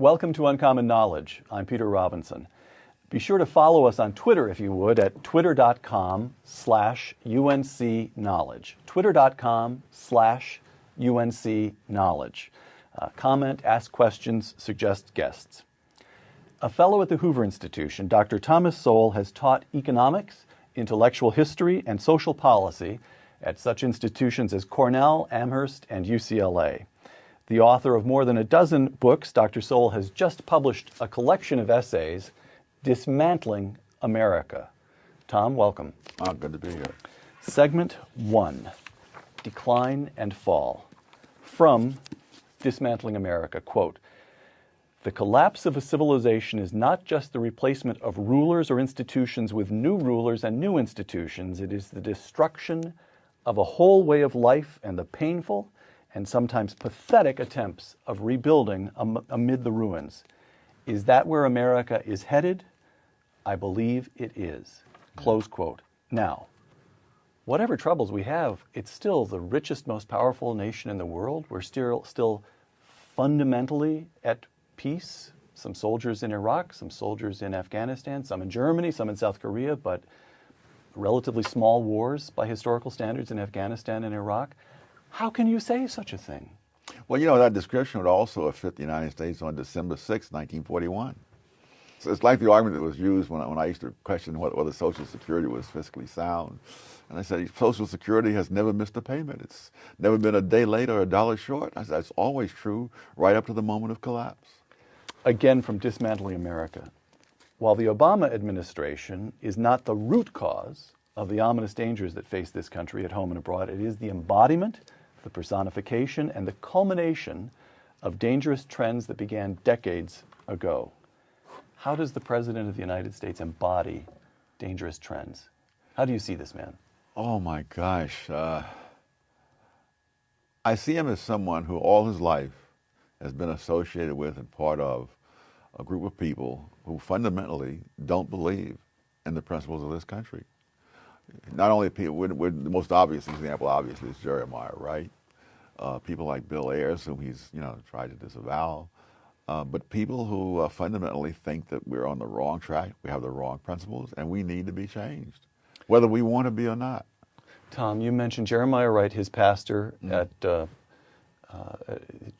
Welcome to Uncommon Knowledge. I'm Peter Robinson. Be sure to follow us on Twitter, if you would, at twitter.com/UNCKnowledge. Twitter.com/UNCKnowledge. Comment, ask questions, suggest guests. A fellow at the Hoover Institution, Dr. Thomas Sowell has taught economics, intellectual history, and social policy at such institutions as Cornell, Amherst, and UCLA. The author of more than a dozen books, Dr. Sowell has just published a collection of essays, Dismantling America. Tom, welcome. Oh, good to be here. Segment 1, Decline and Fall. From Dismantling America, quote, "The collapse of a civilization is not just the replacement of rulers or institutions with new rulers and new institutions. It is the destruction of a whole way of life and the painful and sometimes pathetic attempts of rebuilding amid the ruins. Is that where America is headed? I believe it is." Close quote. Now, whatever troubles we have, it's still the richest, most powerful nation in the world. We're still fundamentally at peace. Some soldiers in Iraq, some soldiers in Afghanistan, some in Germany, some in South Korea, but relatively small wars by historical standards in Afghanistan and Iraq. How can you say such a thing? Well, you know, that description would also have fit the United States on December 6, 1941. So it's like the argument that was used when I used to question whether Social Security was fiscally sound. And I said, Social Security has never missed a payment. It's never been a day late or a dollar short. I said, that's always true right up to the moment of collapse. Again, from Dismantling America. While the Obama administration is not the root cause of the ominous dangers that face this country at home and abroad, it is the embodiment, the personification, and the culmination of dangerous trends that began decades ago. How does the President of the United States embody dangerous trends? How do you see this man? Oh, my gosh. I see him as someone who all his life has been associated with and part of a group of people who fundamentally don't believe in the principles of this country. Not only people, the most obvious example, obviously, is Jeremiah Wright. People like Bill Ayers, whom he's tried to disavow. But people who fundamentally think that we're on the wrong track, we have the wrong principles, and we need to be changed, whether we want to be or not. Tom, you mentioned Jeremiah Wright, his pastor at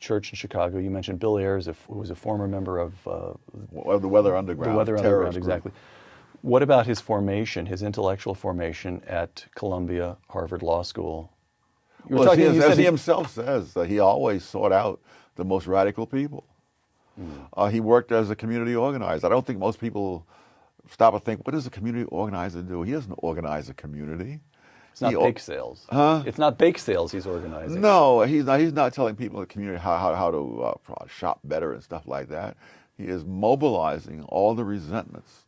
church in Chicago. You mentioned Bill Ayers, who was a former member of the Weather Underground. The Weather Underground, exactly. What about his formation, his intellectual formation at Columbia, Harvard Law School? Well, as he himself says, he always sought out the most radical people. He worked as a community organizer. I don't think most people stop and think, what does a community organizer do? He doesn't organize a community. It's not bake sales. Huh? It's not bake sales he's organizing. No, he's not telling people in the community how to shop better and stuff like that. He is mobilizing all the resentments,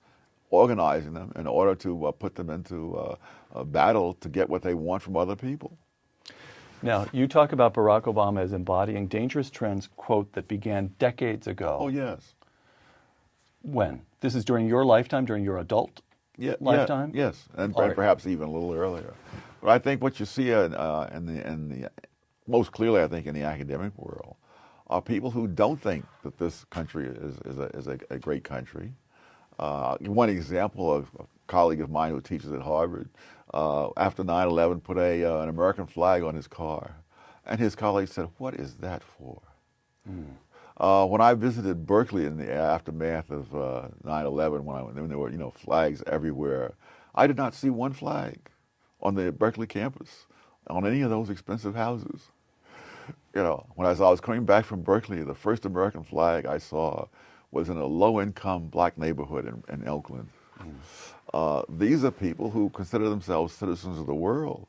organizing them in order to put them into a battle to get what they want from other people. Now, you talk about Barack Obama as embodying dangerous trends, quote, that began decades ago. Oh, yes. When? This is during your lifetime, during your adult lifetime? Yes, and perhaps even a little earlier. But I think what you see in the most clearly, I think, in the academic world, are people who don't think that this country is a great country. One example of a colleague of mine who teaches at Harvard, after 9/11, put an American flag on his car. And his colleagues said, "What is that for?" When I visited Berkeley in the aftermath of 9/11, when there were flags everywhere, I did not see one flag on the Berkeley campus on any of those expensive houses. When I was coming back from Berkeley, the first American flag I saw was in a low-income black neighborhood in Oakland. These are people who consider themselves citizens of the world,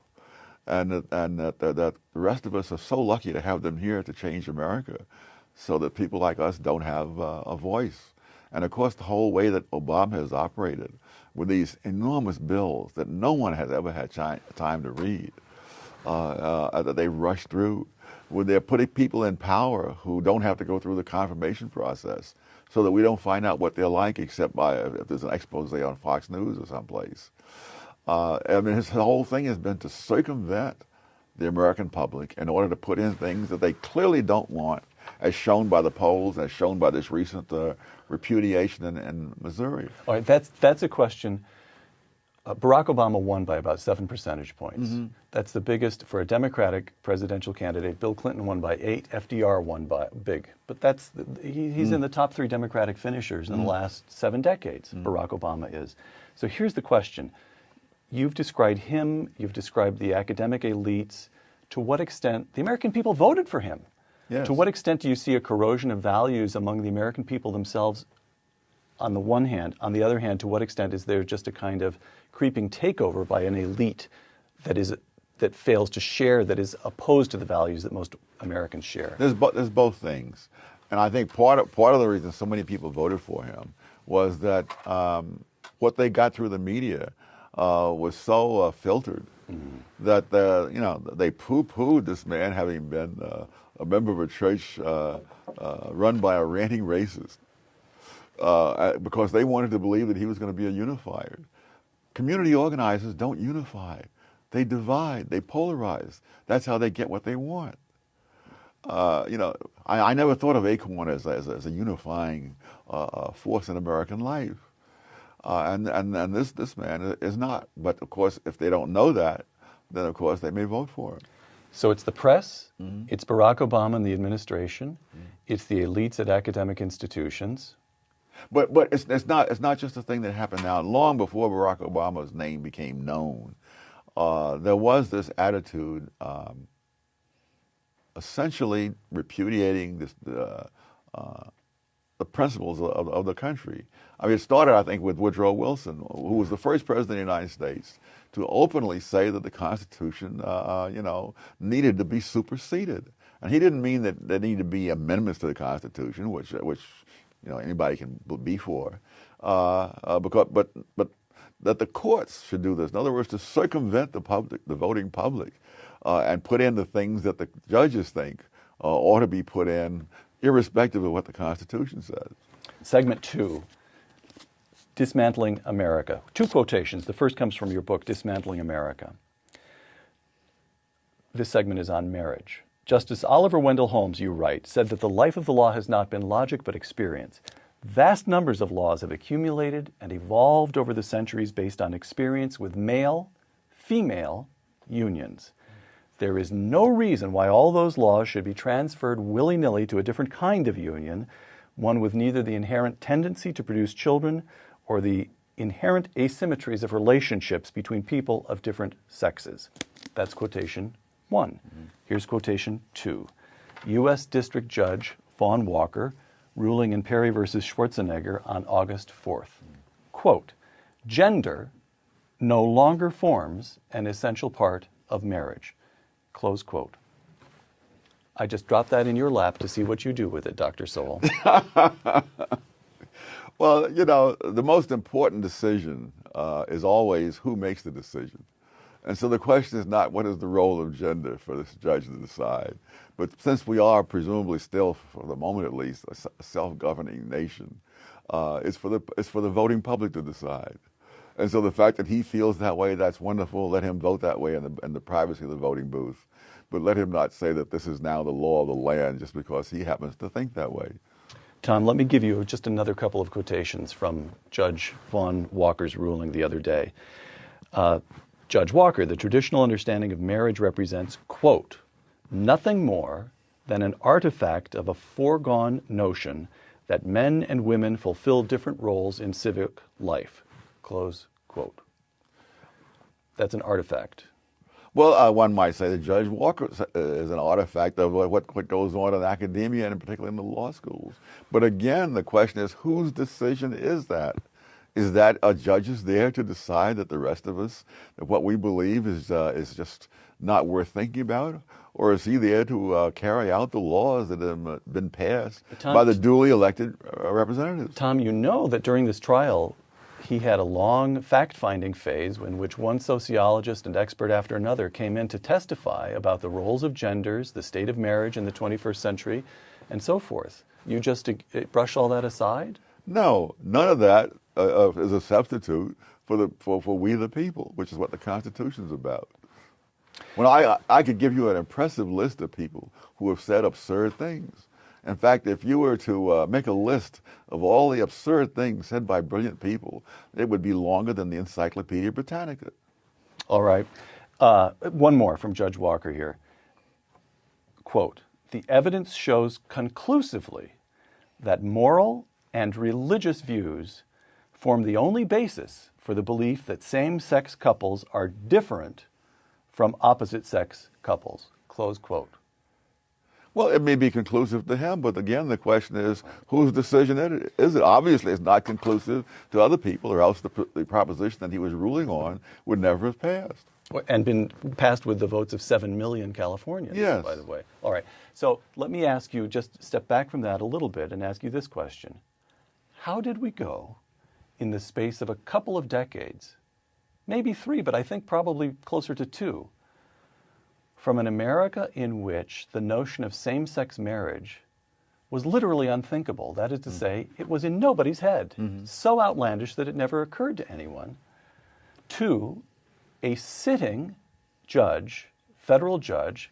and that the rest of us are so lucky to have them here to change America, so that people like us don't have a voice. And of course, the whole way that Obama has operated with these enormous bills that no one has ever had time to read, that they rush through, where they're putting people in power who don't have to go through the confirmation process, so that we don't find out what they're like except if there's an expose on Fox News or someplace. His whole thing has been to circumvent the American public in order to put in things that they clearly don't want as shown by the polls, as shown by this recent repudiation in Missouri. All right, that's a question. Barack Obama won by about 7 percentage points. That's the biggest for a Democratic presidential candidate. Bill Clinton won by 8. FDR won by big. But he's in the top 3 Democratic finishers in the last 7 decades. Barack Obama is. So here's the question. You've described him, you've described the academic elites. To what extent the American people voted for him? Yes. To what extent do you see a corrosion of values among the American people themselves on the one hand? On the other hand, to what extent is there just a kind of creeping takeover by an elite that fails to share, that is opposed to the values that most Americans share? There's both things. And I think part of the reason so many people voted for him was that what they got through the media was so filtered that they poo-pooed this man having been a member of a church run by a ranting racist because they wanted to believe that he was going to be a unifier. Community organizers don't unify. They divide. They polarize. That's how they get what they want. I never thought of Acorn as a unifying force in American life. And this man is not. But of course, if they don't know that, then of course they may vote for him. So it's the press, it's Barack Obama and the administration, it's the elites at academic institutions. But it's not just a thing that happened now. Long before Barack Obama's name became known, there was this attitude, essentially repudiating the principles of the country. I mean, it started, I think, with Woodrow Wilson, who was the first president of the United States to openly say that the Constitution, needed to be superseded. And he didn't mean that there needed to be amendments to the Constitution, which anybody can be for, but that the courts should do this. In other words, to circumvent the voting public, and put in the things that the judges think ought to be put in, irrespective of what the Constitution says. Segment 2, Dismantling America. 2 quotations. The first comes from your book, Dismantling America. This segment is on marriage. Justice Oliver Wendell Holmes, you write, said that the life of the law has not been logic but experience. Vast numbers of laws have accumulated and evolved over the centuries based on experience with male-female unions. There is no reason why all those laws should be transferred willy-nilly to a different kind of union, one with neither the inherent tendency to produce children or the inherent asymmetries of relationships between people of different sexes. That's quotation 1. Here's quotation 2. U.S. District Judge Vaughn Walker, ruling in Perry versus Schwarzenegger on August 4th. Quote, gender no longer forms an essential part of marriage. Close quote. I just dropped that in your lap to see what you do with it, Dr. Sowell. Well, the most important decision is always who makes the decision. And so the question is not what is the role of gender for this judge to decide, but since we are presumably still, for the moment at least, a self-governing nation, it's for the voting public to decide. And so the fact that he feels that way, that's wonderful. Let him vote that way in the privacy of the voting booth. But let him not say that this is now the law of the land just because he happens to think that way. Tom, let me give you just another couple of quotations from Judge Vaughn Walker's ruling the other day. Judge Walker, the traditional understanding of marriage represents, quote, nothing more than an artifact of a foregone notion that men and women fulfill different roles in civic life, close quote. That's an artifact. Well, one might say that Judge Walker is an artifact of what goes on in academia and particularly in the law schools. But again, the question is, whose decision is that? Is that a judge's there to decide that the rest of us, that what we believe is just not worth thinking about? Or is he there to carry out the laws that have been passed by the duly elected representatives? Tom, you know that during this trial, he had a long fact-finding phase in which one sociologist and expert after another came in to testify about the roles of genders, the state of marriage in the 21st century, and so forth. You just brush all that aside? No, none of that is a substitute for we the people, which is what the Constitution's about. When I could give you an impressive list of people who have said absurd things, In fact, if you were to make a list of all the absurd things said by brilliant people, it would be longer than the Encyclopedia Britannica. All right. One more from Judge Walker here. Quote, "The evidence shows conclusively that moral and religious views form the only basis for the belief that same-sex couples are different from opposite-sex couples." Close quote. Well, it may be conclusive to him, but again, the question is, whose decision is it? Obviously, it's not conclusive to other people, or else the proposition that he was ruling on would never have passed. And been passed with the votes of 7 million Californians, Yes. by the way. All right. So let me ask you, just step back from that a little bit and ask you this question. How did we go in the space of a couple of decades, maybe 3, but I think probably closer to 2, from an America in which the notion of same-sex marriage was literally unthinkable? That is to say, it was in nobody's head, so outlandish that it never occurred to anyone, to a sitting judge, federal judge,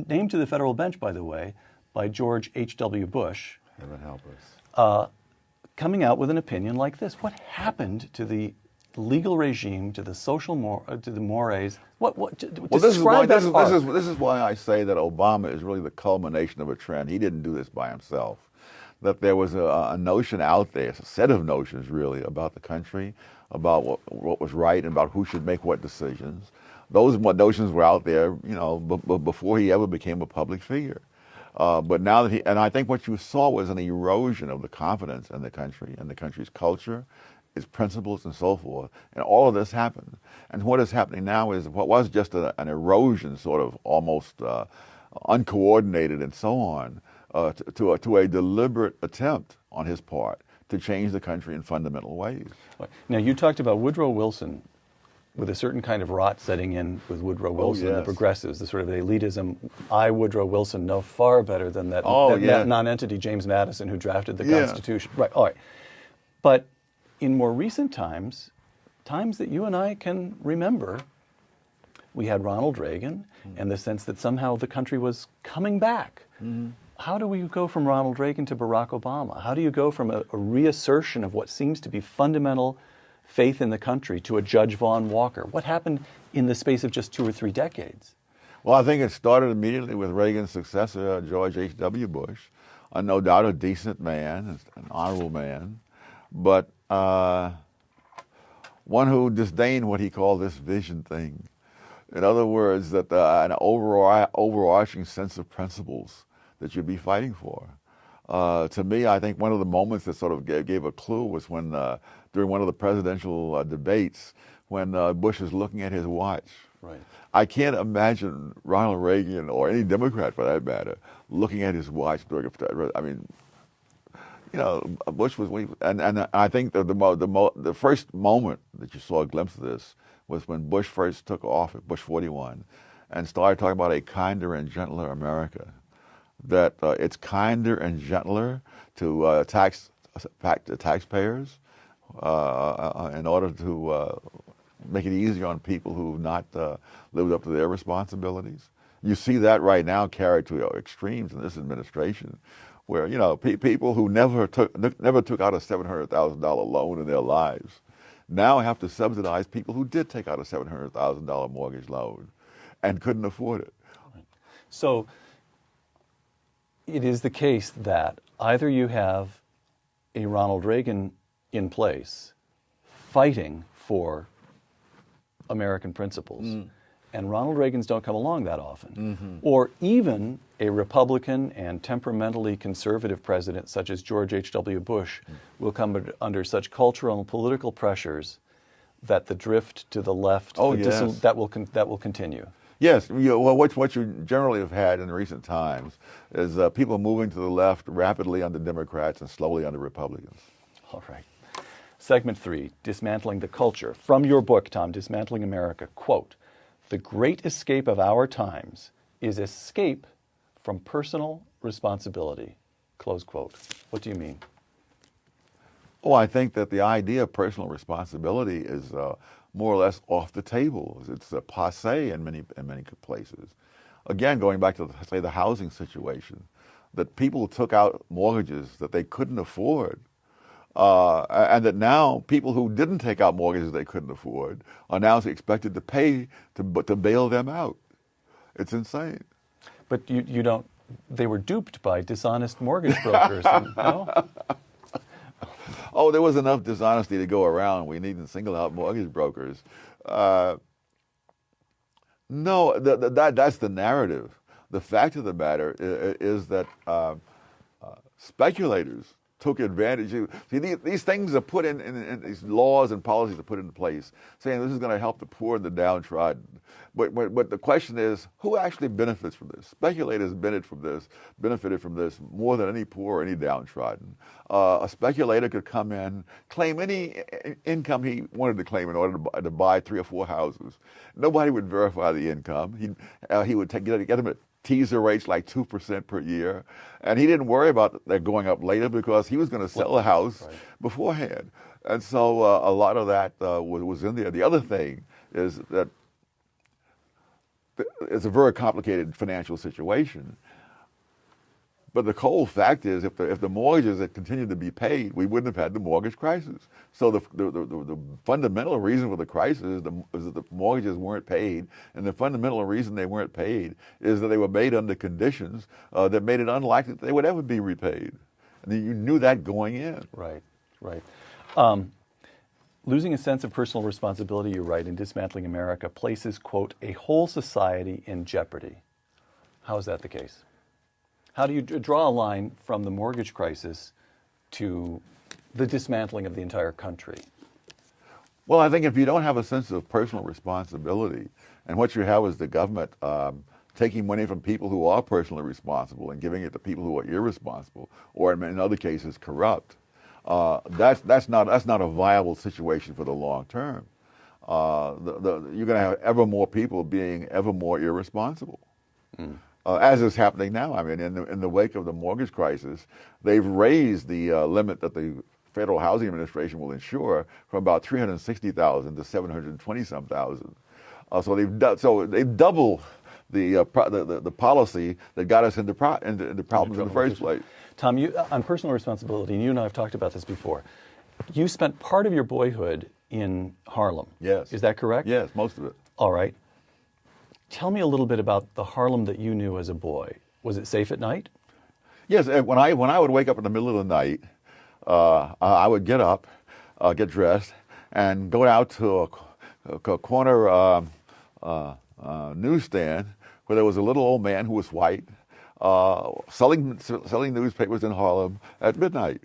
named to the federal bench, by the way, by George H.W. Bush, Heaven help us. coming out with an opinion like this. What happened to the legal regime, to the social to the mores? This is why I say that Obama is really the culmination of a trend. He didn't do this by himself. That there was a notion out there, a set of notions really, about the country, about what was right, and about who should make what decisions. Those notions were out there, before he ever became a public figure. But now that and I think what you saw was an erosion of the confidence in the country and the country's culture, its principles, and so forth. And all of this happened. And what is happening now is what was just an erosion, sort of almost uncoordinated and so on, to a deliberate attempt on his part to change the country in fundamental ways. Now, you talked about Woodrow Wilson, with a certain kind of rot setting in with Woodrow Wilson, yes. The progressives, the sort of elitism. I, Woodrow Wilson, know far better than that non-entity James Madison who drafted the Constitution. Right, all right. But in more recent times, times that you and I can remember, we had Ronald Reagan and the sense that somehow the country was coming back. How do we go from Ronald Reagan to Barack Obama? How do you go from a reassertion of what seems to be fundamental faith in the country to a Judge Vaughn Walker? What happened in the space of just 2 or 3 decades? Well, I think it started immediately with Reagan's successor, George H.W. Bush. No doubt a decent man, an honorable man, but one who disdained what he called this vision thing. In other words, that an overarching sense of principles that you'd be fighting for. To me, I think one of the moments that sort of gave a clue was when, during one of the presidential debates, when Bush was looking at his watch. Right. I can't imagine Ronald Reagan, or any Democrat for that matter, looking at his watch during a, I mean, Bush was, and I think the first moment that you saw a glimpse of this was when Bush first took office, Bush 41, and started talking about a kinder and gentler America. That it's kinder and gentler to tax the taxpayers in order to make it easier on people who have not lived up to their responsibilities. You see that right now carried to extremes in this administration, where people who never took out a $700,000 loan in their lives now have to subsidize people who did take out a $700,000 mortgage loan and couldn't afford it. So it is the case that either you have a Ronald Reagan in place fighting for American principles, and Ronald Reagans don't come along that often, or even a Republican and temperamentally conservative president such as George H.W. Bush will come under such cultural and political pressures that the drift to the left, that will continue. Yes, what you generally have had in recent times is people moving to the left rapidly under Democrats and slowly under Republicans. All right. Segment 3, Dismantling the Culture. From your book, Tom, Dismantling America, quote, "The great escape of our times is escape from personal responsibility," close quote. What do you mean? Oh, I think that the idea of personal responsibility is more or less off the table. It's passé in many places. Again, going back to, say, the housing situation, that people took out mortgages that they couldn't afford, and that now people who didn't take out mortgages they couldn't afford are now expected to pay to bail them out. It's insane. But you don't. They were duped by dishonest mortgage brokers. No? Oh, there was enough dishonesty to go around. We needn't single out mortgage brokers. No, that's the narrative. The fact of the matter is that speculators took advantage. See, these things are put in these laws and policies are put into place, saying this is going to help the poor and the downtrodden. But the question is, who actually benefits from this? Speculators benefited from this more than any poor or any downtrodden. A speculator could come in, claim any income he wanted to claim in order to buy 3 or 4 houses. Nobody would verify the income. He would get them at teaser rates like 2% per year. And he didn't worry about that going up later because he was going to sell a house beforehand. And so a lot of that was in there. The other thing is that it's a very complicated financial situation. But the cold fact is, if the mortgages had continued to be paid, we wouldn't have had the mortgage crisis. So the fundamental reason for the crisis is that the mortgages weren't paid, and the fundamental reason they weren't paid is that they were made under conditions that made it unlikely that they would ever be repaid. And you knew that going in. Right. Losing a sense of personal responsibility, you write, in Dismantling America places, quote, a whole society in jeopardy. How is that the case? How do you draw a line from the mortgage crisis to the dismantling of the entire country? Well, I think if you don't have a sense of personal responsibility, and what you have is the government taking money from people who are personally responsible and giving it to people who are irresponsible, or in other cases corrupt, that's not a viable situation for the long term. You're going to have ever more people being ever more irresponsible. As is happening now. I mean, in the wake of the mortgage crisis, they've raised the limit that the Federal Housing Administration will insure from about 360,000 to 720-some thousand. So they've doubled the policy that got us into problems in the first place. Tom, you, on personal responsibility, and you and I have talked about this before. You spent part of your boyhood in Harlem. Yes. Is that correct? Yes, most of it. All right. Tell me a little bit about the Harlem that you knew as a boy. Was it safe at night? Yes. When I would wake up in the middle of the night, I would get up, get dressed, and go out to a corner newsstand where there was a little old man who was white selling newspapers in Harlem at midnight.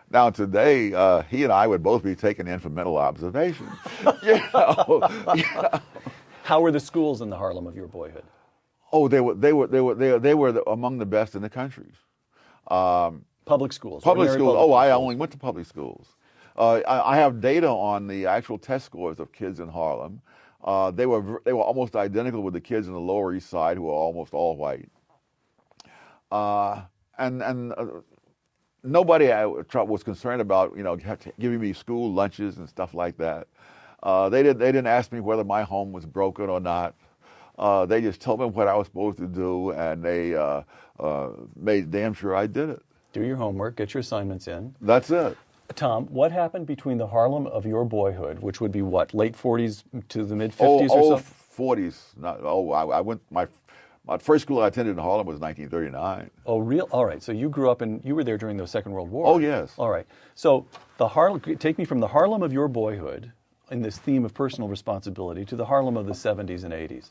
Now today, he and I would both be taken in for mental observation. You know. How were the schools in the Harlem of your boyhood? Oh, they were among the best in the country. Public schools. Public schools. Oh, I only went to public schools. I have data on the actual test scores of kids in Harlem. They were almost identical with the kids in the Lower East Side, who were almost all white. And nobody was concerned about giving me school lunches and stuff like that. They didn't ask me whether my home was broken or not. They just told me what I was supposed to do, and they made damn sure I did it. Do your homework, get your assignments in. That's it. Tom, what happened between the Harlem of your boyhood, which would be what, late 40s to the mid 50s or so? 40s. I went my first school I attended in Harlem was 1939. Oh, real? All right. So you grew up you were there during the Second World War. Oh, yes. All right. So take me from the Harlem of your boyhood, in this theme of personal responsibility, to the Harlem of the 70s and 80s.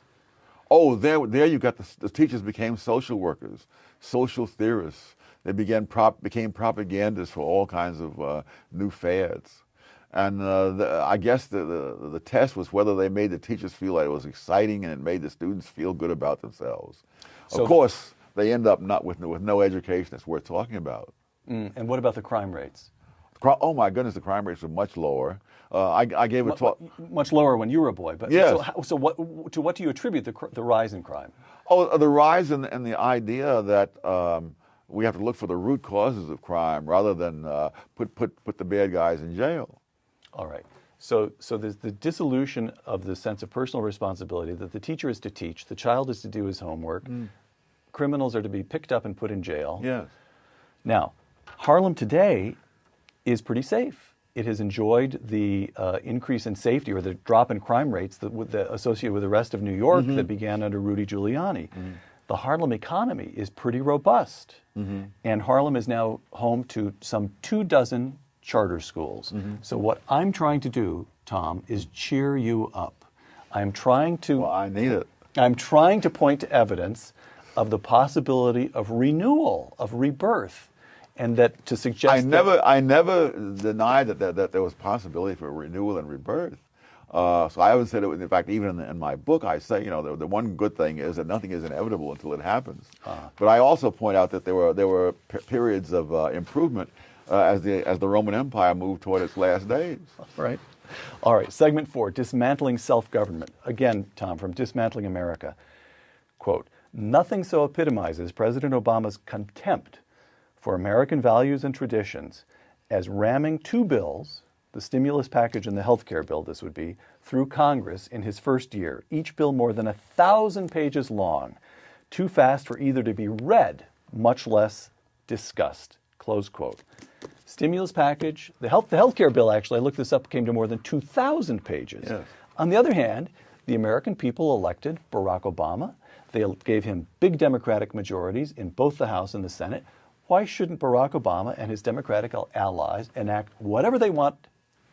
Oh, there you got the teachers became social workers, social theorists. They became propagandists for all kinds of new fads. And I guess the test was whether they made the teachers feel like it was exciting and it made the students feel good about themselves. So, of course, they end up not with no education that's worth talking about. And what about the crime rates? Oh my goodness, the crime rates are much lower. I gave a talk. Much lower when you were a boy. But yes. So what do you attribute the rise in crime? Oh, the rise in the idea that we have to look for the root causes of crime rather than put the bad guys in jail. All right. So there's the dissolution of the sense of personal responsibility that the teacher is to teach, the child is to do his homework. criminals are to be picked up and put in jail. Yes. Now, Harlem today is pretty safe. It has enjoyed the increase in safety or the drop in crime rates associated with the rest of New York that began under Rudy Giuliani. The Harlem economy is pretty robust. And Harlem is now home to some 24 charter schools. So what I'm trying to do, Tom, is cheer you up. I'm trying to... Well, I need it. I'm trying to point to evidence of the possibility of renewal, of rebirth, and that to suggest I never denied that there was possibility for renewal and rebirth. So I haven't said it. In fact, even in my book, I say, the one good thing is that nothing is inevitable until it happens. But I also point out that there were periods of improvement as the Roman Empire moved toward its last days. Right. All right. Segment 4: Dismantling self-government. Again, Tom, from Dismantling America. Quote: "Nothing so epitomizes President Obama's contempt for American values and traditions as ramming 2 bills, the stimulus package and the health care bill, this would be, through Congress in his first year, each bill more than 1,000 pages long, too fast for either to be read, much less discussed." Close quote. Stimulus package, the health care bill, actually, I looked this up, came to more than 2,000 pages. Yes. On the other hand, the American people elected Barack Obama. They gave him big Democratic majorities in both the House and the Senate. Why shouldn't Barack Obama and his Democratic allies enact whatever they want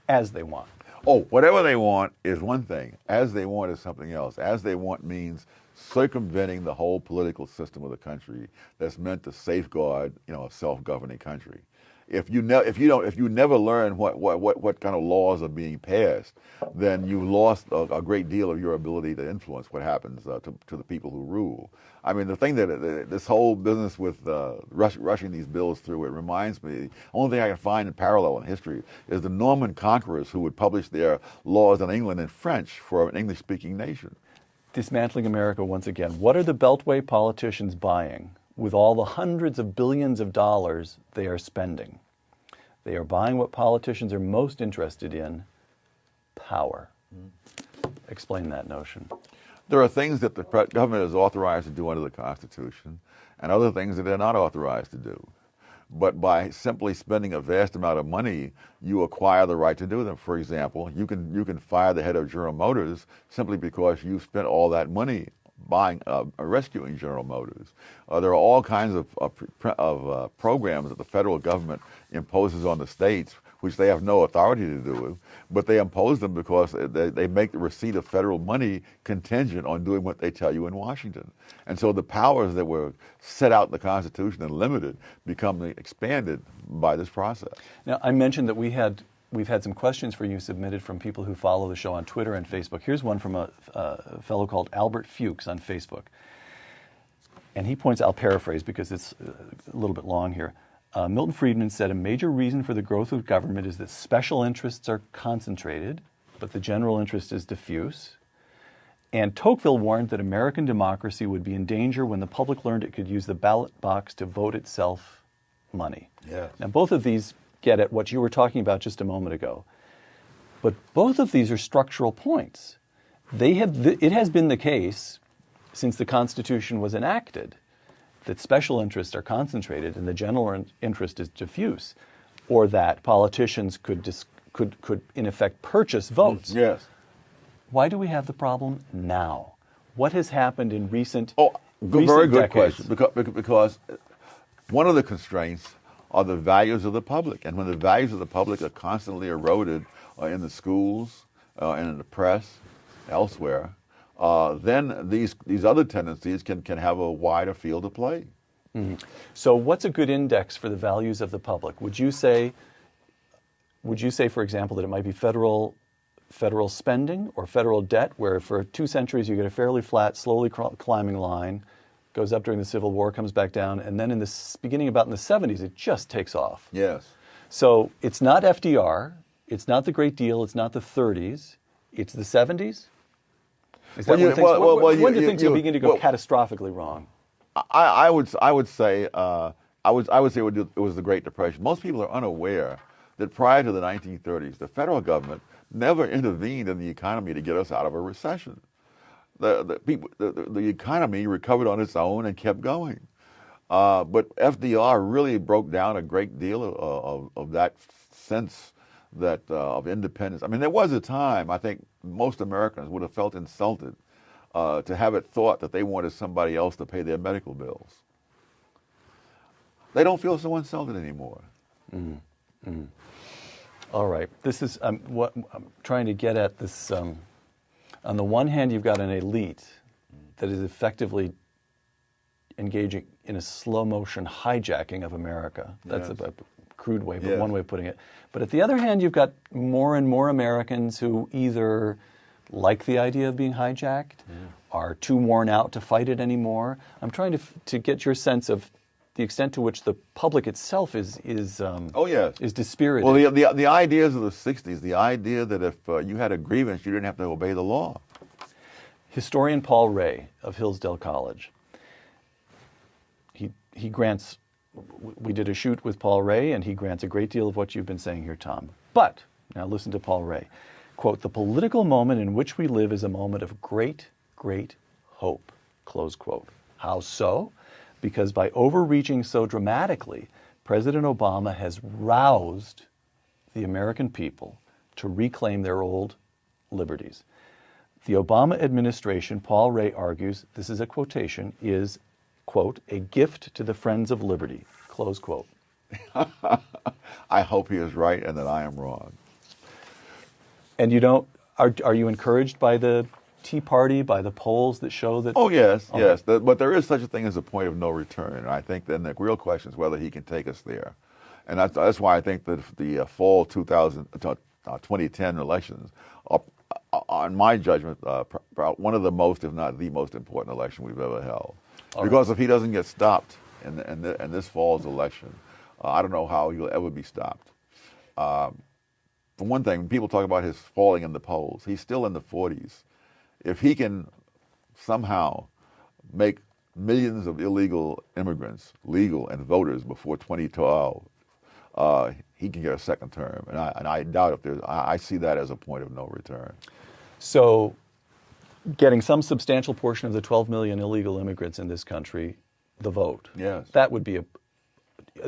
as they want? Oh, whatever they want is one thing. As they want is something else. As they want means circumventing the whole political system of the country that's meant to safeguard, a self-governing country. If you never learn what kind of laws are being passed, then you've lost a great deal of your ability to influence what happens to the people who rule. I mean, the thing that this whole business with rushing these bills through, it reminds me, the only thing I can find in parallel in history is the Norman conquerors who would publish their laws in England in French for an English-speaking nation. Dismantling America once again. What are the Beltway politicians buying with all the hundreds of billions of dollars they are spending? They are buying what politicians are most interested in: power. Explain that notion. There are things that the government is authorized to do under the Constitution and other things that they're not authorized to do. But by simply spending a vast amount of money, you acquire the right to do them. For example, you can fire the head of General Motors simply because you spent all that money rescuing General Motors. There are all kinds of programs that the federal government imposes on the states, which they have no authority to do, but they impose them because they make the receipt of federal money contingent on doing what they tell you in Washington. And so the powers that were set out in the Constitution and limited become expanded by this process. Now, I mentioned that we've had some questions for you submitted from people who follow the show on Twitter and Facebook. Here's one from a fellow called Albert Fuchs on Facebook. And he points, I'll paraphrase because it's a little bit long here. Milton Friedman said, "A major reason for the growth of government is that special interests are concentrated, but the general interest is diffuse." And Tocqueville warned that American democracy would be in danger when the public learned it could use the ballot box to vote itself money. Yes. Now, both of these get at what you were talking about just a moment ago. But both of these are structural points. It has been the case since the Constitution was enacted that special interests are concentrated and the general interest is diffuse, or that politicians could in effect purchase votes. Yes. Why do we have the problem now? What has happened in recent very good decades? question. Because one of the constraints are the values of the public, and when the values of the public are constantly eroded in the schools and in the press, elsewhere, then these other tendencies can have a wider field to play. Mm-hmm. So what's a good index for the values of the public? Would you say, for example, that it might be federal spending or federal debt, where for 2 centuries you get a fairly flat, slowly climbing line, goes up during the Civil War, comes back down, and then beginning about in the 70s, it just takes off. Yes. So it's not FDR, it's not the Great Deal, it's not the 30s, it's the 70s? Is that when do things begin to go catastrophically wrong? I would say it was the Great Depression. Most people are unaware that prior to the 1930s, the federal government never intervened in the economy to get us out of a recession. the economy recovered on its own and kept going. But FDR really broke down a great deal of that sense that of independence. I mean, there was a time I think most Americans would have felt insulted to have it thought that they wanted somebody else to pay their medical bills. They don't feel so insulted anymore. Mm. Mm. All right. This is what I'm trying to get at. This on the one hand, you've got an elite that is effectively engaging in a slow motion hijacking of America. That's Yes. a crude way, but Yes. one way of putting it. But at the other hand, you've got more and more Americans who either like the idea of being hijacked, are too worn out to fight it anymore. I'm trying to get your sense of the extent to which the public itself is Oh yes. is dispirited. Well, the ideas of the '60s, the idea that if you had a grievance, you didn't have to obey the law. Historian Paul Ray of Hillsdale College, he grants, we did a shoot with Paul Ray, and he grants a great deal of what you've been saying here, Tom. But, now listen to Paul Ray, quote, "The political moment in which we live is a moment of great, great hope," close quote. How so? Because by overreaching so dramatically, President Obama has roused the American people to reclaim their old liberties. The Obama administration, Paul Ray argues, this is a quotation, is, quote, "a gift to the friends of liberty," close quote. I hope he is right and that I am wrong. And you don't, are you encouraged by the Tea Party, by the polls that show that? Oh, yes, Okay. yes. But there is such a thing as a point of no return. And I think then the real question is whether he can take us there. And that's why I think that the fall 2010 elections are, on my judgment, one of the most, if not the most important election we've ever held. All Because if he doesn't get stopped in this fall's election, I don't know how he'll ever be stopped. For one thing, when people talk about his falling in the polls, he's still in the 40s. If he can somehow make millions of illegal immigrants legal and voters before 2012, he can get a second term. And I doubt if there's, I see that as a point of no return. So getting some substantial portion of the 12 million illegal immigrants in this country, the vote. Yes. That would be a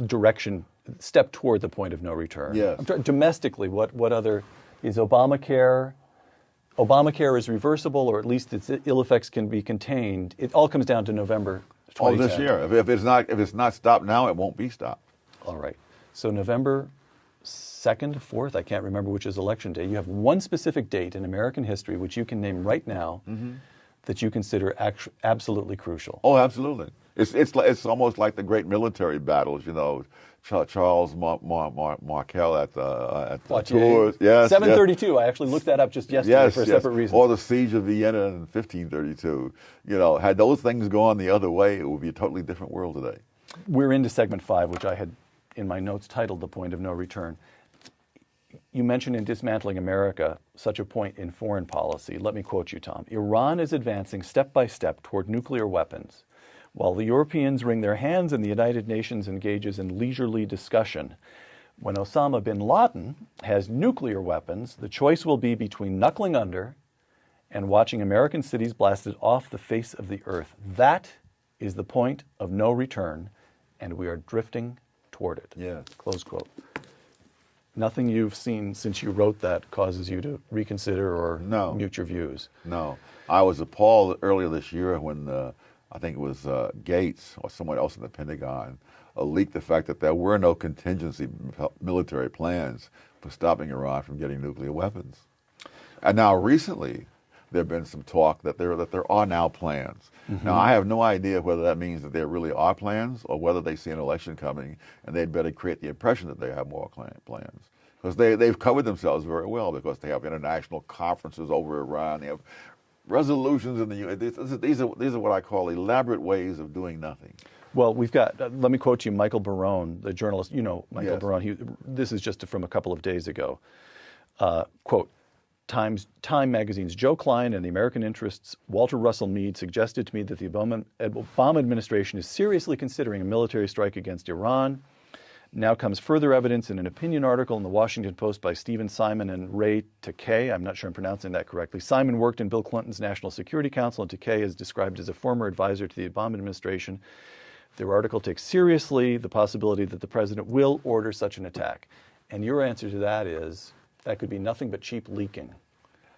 direction, step toward the point of no return. Yes. Domestically, what other, is Obamacare? Obamacare is reversible, or at least its ill effects can be contained. It all comes down to November 2010. Oh, this year. If it's not stopped now, it won't be stopped. All right. So November 2nd, 4th, I can't remember which is election day. You have one specific date in American history which you can name right now that you consider absolutely crucial. Oh, absolutely. It's almost like the great military battles, you know. Charles Markel at the Tours. Yes, 732. Yes. I actually looked that up just yesterday for a separate reason. Or the siege of Vienna in 1532. You know, had those things gone the other way, it would be a totally different world today. We're into segment 5, which I had in my notes titled "The Point of No Return." You mentioned in Dismantling America such a point in foreign policy. Let me quote you, Tom. "Iran is advancing step by step toward nuclear weapons. While the Europeans wring their hands and the United Nations engages in leisurely discussion. When Osama bin Laden has nuclear weapons, the choice will be between knuckling under and watching American cities blasted off the face of the earth. That is the point of no return, and we are drifting toward it." Yes. Close quote. Nothing you've seen since you wrote that causes you to reconsider or mute your views? No. I was appalled earlier this year when I think it was Gates or someone else in the Pentagon leaked the fact that there were no contingency military plans for stopping Iran from getting nuclear weapons. And now recently, there have been some talk that there are now plans. Now, I have no idea whether that means that there really are plans or whether they see an election coming and they'd better create the impression that they have more plans. Because they've covered themselves very well because they have international conferences over Iran. They have resolutions in the UN. These are what I call elaborate ways of doing nothing. Well, we've got, let me quote you, Michael Barone, the journalist, you know Michael Yes. Barone, this is just from a couple of days ago. Quote, Time magazine's Joe Klein and the American Interests' Walter Russell Mead suggested to me that the Obama administration is seriously considering a military strike against Iran. Now comes further evidence in an opinion article in the Washington Post by Stephen Simon and Ray Takei. I'm not sure I'm pronouncing that correctly. Simon worked in Bill Clinton's National Security Council, and Takei is described as a former advisor to the Obama administration. Their article takes seriously the possibility that the president will order such an attack. And your answer to that is that could be nothing but cheap leaking.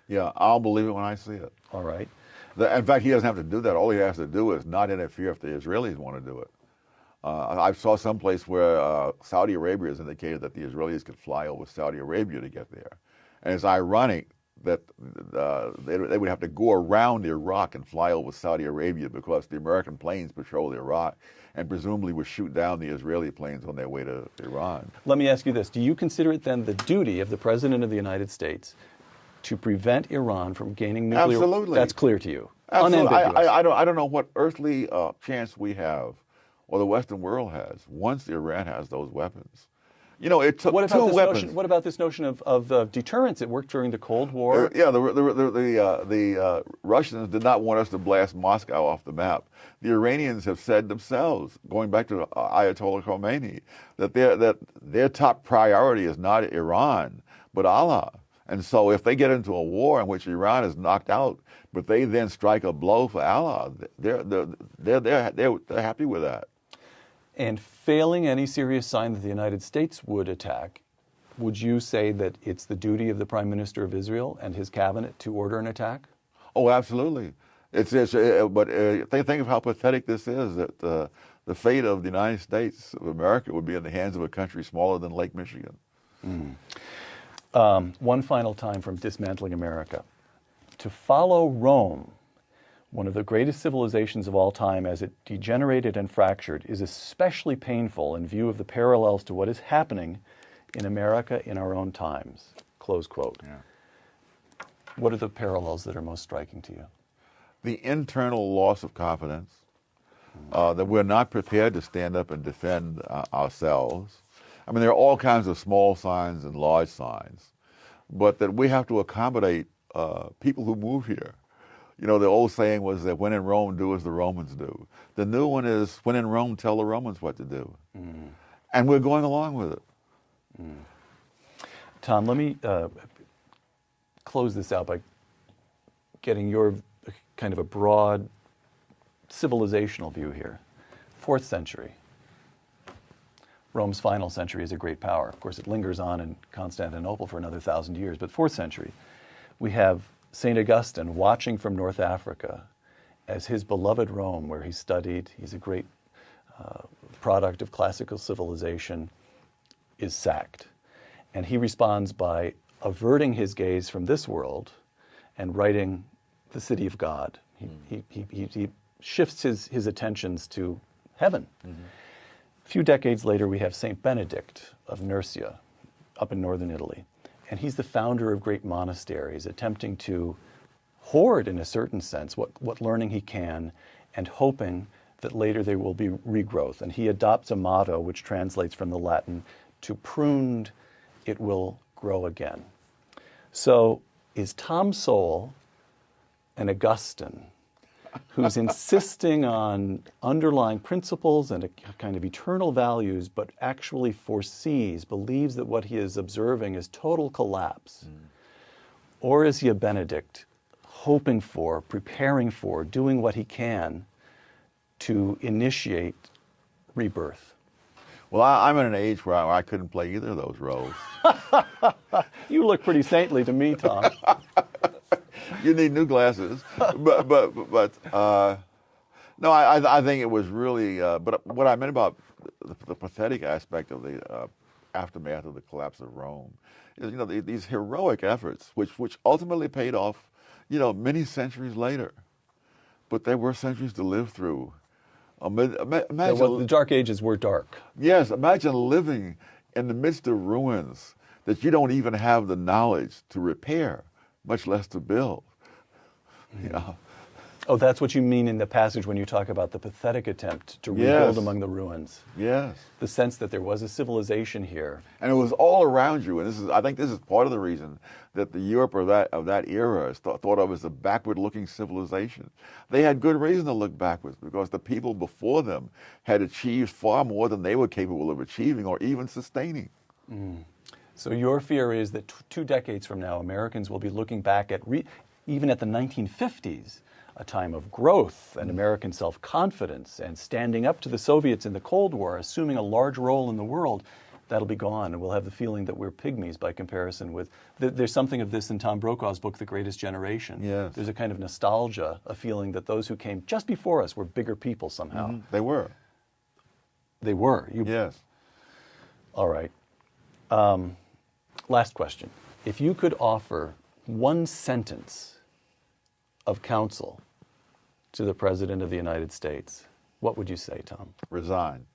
Yeah, I'll believe it when I see it. All right. In fact, he doesn't have to do that. All he has to do is not interfere if the Israelis want to do it. I saw someplace where Saudi Arabia has indicated that the Israelis could fly over Saudi Arabia to get there. And it's ironic that they would have to go around Iraq and fly over Saudi Arabia because the American planes patrol Iraq and presumably would shoot down the Israeli planes on their way to Iran. Let me ask you this. Do you consider it then the duty of the President of the United States to prevent Iran from gaining nuclear? Absolutely. That's clear to you. Absolutely. Unambiguous. I don't know what earthly chance we have or the Western world has once Iran has those weapons. You know, it took two weapons. What about this notion of deterrence? It worked during the Cold War. Yeah, the Russians did not want us to blast Moscow off the map. The Iranians have said themselves, going back to Ayatollah Khomeini, that their top priority is not Iran, but Allah. And so if they get into a war in which Iran is knocked out, but they then strike a blow for Allah, they're happy with that. And failing any serious sign that the United States would attack, would you say that it's the duty of the Prime Minister of Israel and his cabinet to order an attack? Oh, absolutely. But think of how pathetic this is, that the fate of the United States of America would be in the hands of a country smaller than Lake Michigan. One final time from Dismantling America. To follow Rome, one of the greatest civilizations of all time, as it degenerated and fractured, is especially painful in view of the parallels to what is happening in America in our own times. Close quote. Yeah. What are the parallels that are most striking to you? The internal loss of confidence, that we're not prepared to stand up and defend ourselves. I mean, there are all kinds of small signs and large signs, but that we have to accommodate people who move here. You know, the old saying was that when in Rome, do as the Romans do. The new one is when in Rome, tell the Romans what to do. And we're going along with it. Tom, let me close this out by getting your kind of a broad civilizational view here. 4th century. Rome's final century is a great power. Of course, it lingers on in Constantinople for another 1,000 years, but 4th century, we have St. Augustine watching from North Africa as his beloved Rome, where he studied, he's a great product of classical civilization, is sacked. And he responds by averting his gaze from this world and writing the city of God. He shifts his attentions to heaven. A few decades later, we have St. Benedict of Nursia up in northern Italy. And he's the founder of great monasteries, attempting to hoard, in a certain sense, what learning he can, and hoping that later there will be regrowth. And he adopts a motto which translates from the Latin, to pruned it will grow again. So is Tom Sowell an Augustine who's insisting on underlying principles and a kind of eternal values, but actually believes that what he is observing is total collapse? Or is he a Benedict, hoping for, preparing for, doing what he can to initiate rebirth? Well, I'm at an age where I couldn't play either of those roles. You look pretty saintly to me, Tom. You need new glasses, but no, I think it was really. But what I meant about the pathetic aspect of the aftermath of the collapse of Rome is, you know, these heroic efforts, which ultimately paid off, you know, many centuries later. But there were centuries to live through. Imagine, the Dark Ages were dark. Yes, imagine living in the midst of ruins that you don't even have the knowledge to repair, much less to build. You know. Oh, that's what you mean in the passage when you talk about the pathetic attempt to rebuild among the ruins. Yes. The sense that there was a civilization here. And it was all around you. And I think this is part of the reason that the Europe of that era is thought of as a backward-looking civilization. They had good reason to look backwards because the people before them had achieved far more than they were capable of achieving or even sustaining. So your fear is that 2 decades from now, Americans will be looking back at, even at the 1950s, a time of growth and American self-confidence and standing up to the Soviets in the Cold War, assuming a large role in the world. That'll be gone, and we'll have the feeling that we're pygmies by comparison with... There's something of this in Tom Brokaw's book, The Greatest Generation. Yes. There's a kind of nostalgia, a feeling that those who came just before us were bigger people somehow. Mm-hmm. They were. They were. Yes. All right. Last question. If you could offer one sentence of counsel to the President of the United States, what would you say, Tom? Resign.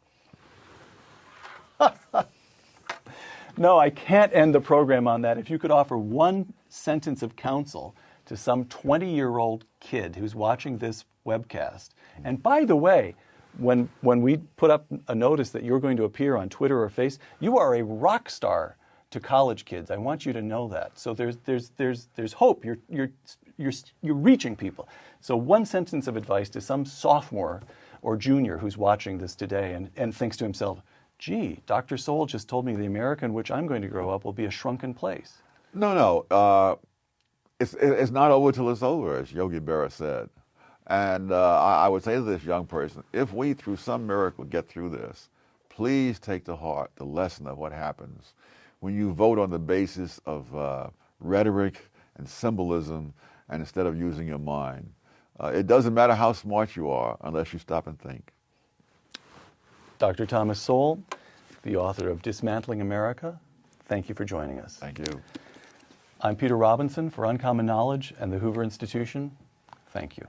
No, I can't end the program on that. If you could offer one sentence of counsel to some 20-year-old kid who's watching this webcast, and by the way, when we put up a notice that you're going to appear on Twitter or Facebook, you are a rock star to college kids. I want you to know that. So there's hope. You're reaching people. So one sentence of advice to some sophomore or junior who's watching this today and thinks to himself, gee, Dr. Sowell just told me the America in which I'm going to grow up will be a shrunken place. No. It's not over till it's over, as Yogi Berra said. And I would say to this young person, if we, through some miracle, get through this, please take to heart the lesson of what happens when you vote on the basis of rhetoric and symbolism and instead of using your mind. It doesn't matter how smart you are unless you stop and think. Dr. Thomas Sowell, the author of Dismantling America, thank you for joining us. Thank you. I'm Peter Robinson for Uncommon Knowledge and the Hoover Institution. Thank you.